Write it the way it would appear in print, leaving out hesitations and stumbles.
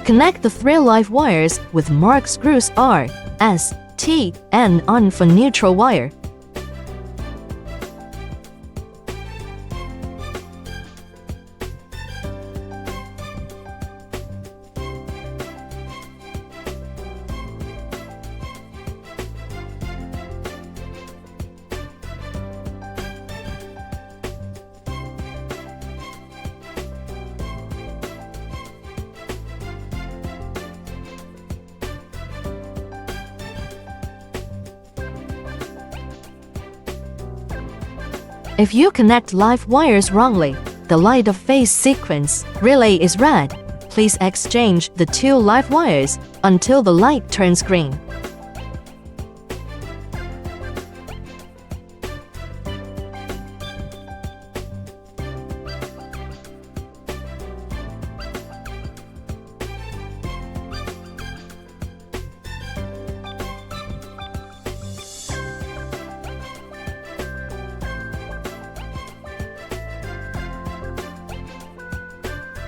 Connect the 3 live wires with marked screws R, S, T, and on for neutral wire. If you connect live wires wrongly, the light of phase sequence relay is red. Please exchange the 2 live wires until the light turns green.